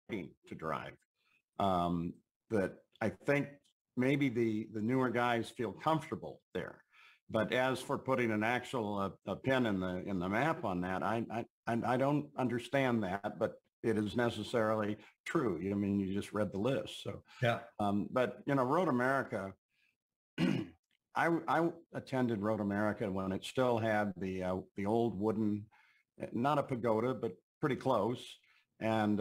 to drive. That I think maybe the newer guys feel comfortable there. But as for putting an actual a pin in the map on that, I don't understand that, but it is necessarily true. I mean, you just read the list. So yeah. But Road America, I attended Road America when it still had the old wooden, not a pagoda, but pretty close, and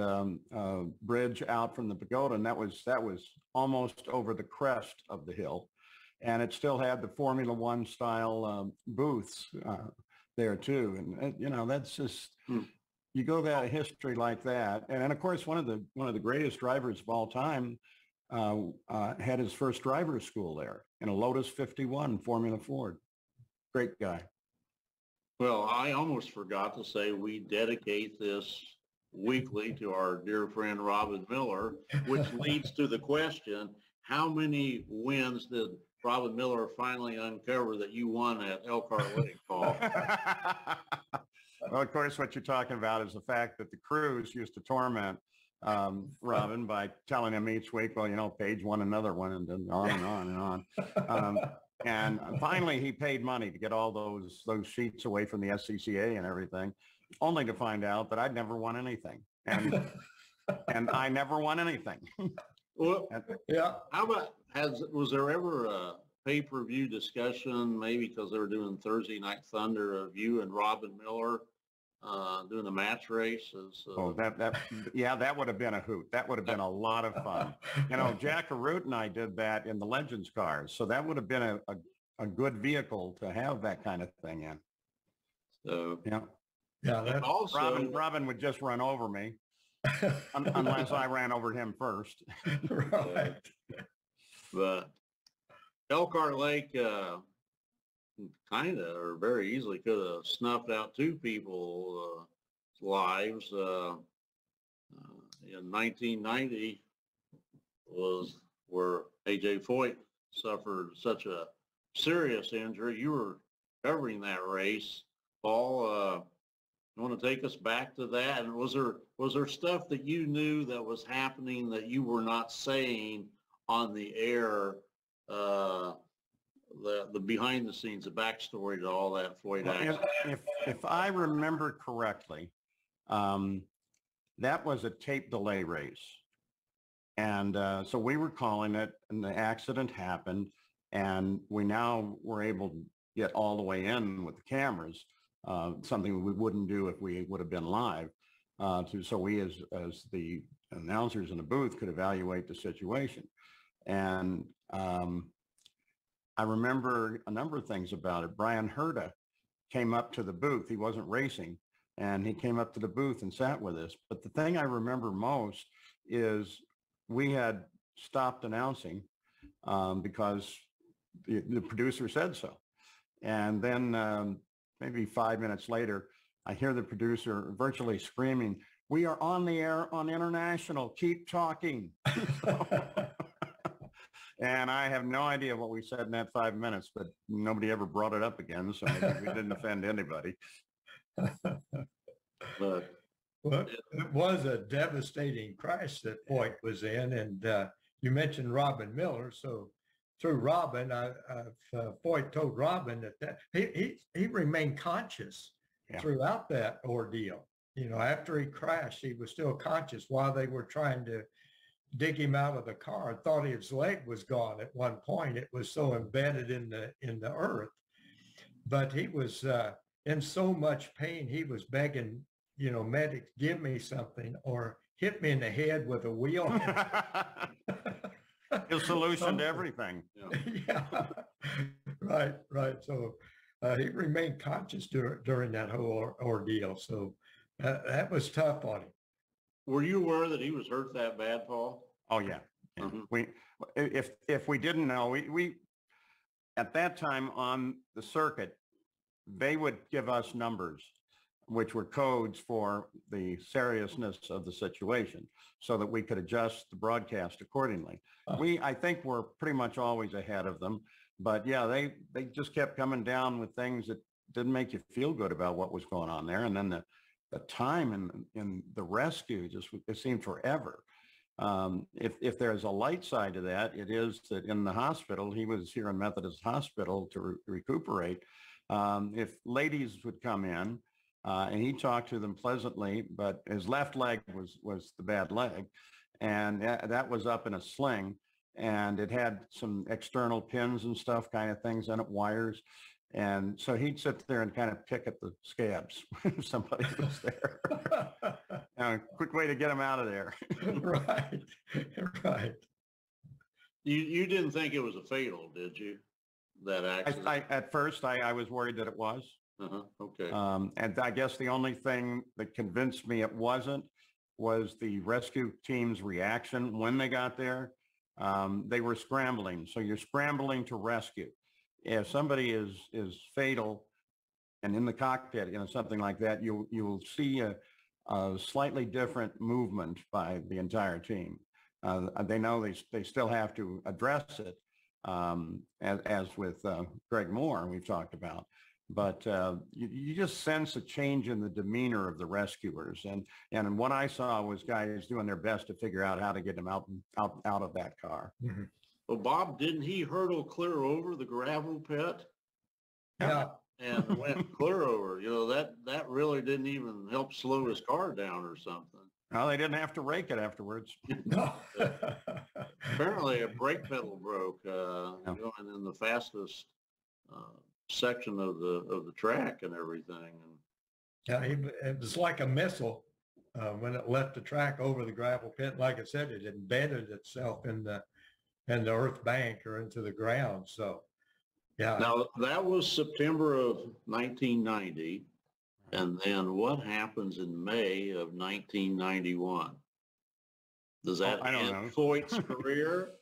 bridge out from the pagoda, and that was almost over the crest of the hill. And it still had the Formula One style booths there too. And that's just, you go that history like that. And of course, one of the greatest drivers of all time had his first driver's school there in a Lotus 51 Formula Ford. Great guy. Well, I almost forgot to say we dedicate this weekly to our dear friend Robin Miller, which leads to the question, how many wins did Robin Miller finally uncover that you won at Elkhart Lake, Paul? Well, of course, what you're talking about is the fact that the crews used to torment Robin by telling him each week, well, Page won another one, and then on and on and on. And finally, he paid money to get all those sheets away from the SCCA and everything, only to find out that I'd never won anything. And I never won anything. Well, yeah. How about, was there ever a pay-per-view discussion, maybe because they were doing Thursday Night Thunder, of you and Robin Miller doing the match races? That would have been a hoot. That would have been a lot of fun. Jack Arute and I did that in the Legends cars, so that would have been a good vehicle to have that kind of thing in. So yeah. Also, Robin would just run over me. Unless I ran over him first. Right. But Elkhart Lake kind of, or very easily, could have snuffed out two people's lives. In 1990 was where A.J. Foyt suffered such a serious injury. You were covering that race, Paul. You want to take us back to that? And was there stuff that you knew that was happening that you were not saying on the air? The behind the scenes, the backstory to all that Foyt accident. If I remember correctly, that was a tape delay race, and so we were calling it, and the accident happened, and we now were able to get all the way in with the cameras. Something we wouldn't do if we would have been live. So we, as the announcers in the booth, could evaluate the situation. And I remember a number of things about it. Brian Herta came up to the booth. He wasn't racing, and he came up to the booth and sat with us. But the thing I remember most is we had stopped announcing because the producer said so. And then maybe 5 minutes later, I hear the producer virtually screaming, "We are on the air on international, keep talking." And I have no idea what we said in that 5 minutes, but nobody ever brought it up again, so maybe we didn't offend anybody. But well, it was a devastating crash that Foyt was in, and you mentioned Robin Miller, so through Robin, Foyt told Robin that he remained conscious throughout that ordeal. After he crashed, he was still conscious while they were trying to dig him out of the car. I thought his leg was gone at one point. It was so embedded in the earth. But he was in so much pain, he was begging, medics, give me something or hit me in the head with a wheel. His solution to everything. Yeah. Right. So he remained conscious during that whole ordeal. So that was tough on him. Were you aware that he was hurt that bad, Paul? Oh yeah. Mm-hmm. If we didn't know, we at that time on the circuit, they would give us numbers, which were codes for the seriousness of the situation, so that we could adjust the broadcast accordingly. I think we're pretty much always ahead of them, but yeah, they just kept coming down with things that didn't make you feel good about what was going on there. And then the time in the rescue just, it seemed forever. If there's a light side to that, it is that in the hospital, he was here in Methodist Hospital to recuperate. If ladies would come in, and he talked to them pleasantly, but his left leg was the bad leg, and that was up in a sling, and it had some external pins and stuff, kind of things in it, wires. And so he'd sit there and kind of pick at the scabs if somebody was there. Quick way to get him out of there. Right, right. You didn't think it was a fatal, did you? That accident? At first, I was worried that it was. Okay. And I guess the only thing that convinced me it wasn't was the rescue team's reaction when they got there. They were scrambling. So you're scrambling to rescue. If somebody is fatal and in the cockpit, something like that, you will see a slightly different movement by the entire team. They know they still have to address it, as with Greg Moore we've talked about. But you just sense a change in the demeanor of the rescuers, and what I saw was guys doing their best to figure out how to get them out of that car. Mm-hmm. Well, Bob, didn't he hurtle clear over the gravel pit? Yeah. And went clear over. That really didn't even help slow his car down or something. Well, they didn't have to rake it afterwards. No. Apparently, a brake pedal broke going in the fastest section of the track and everything. Yeah, it was like a missile when it left the track over the gravel pit. Like I said, it embedded itself in the earth bank or into the ground. So, yeah. Now, that was September of 1990. And then what happens in May of 1991? Does that end Foyt's career?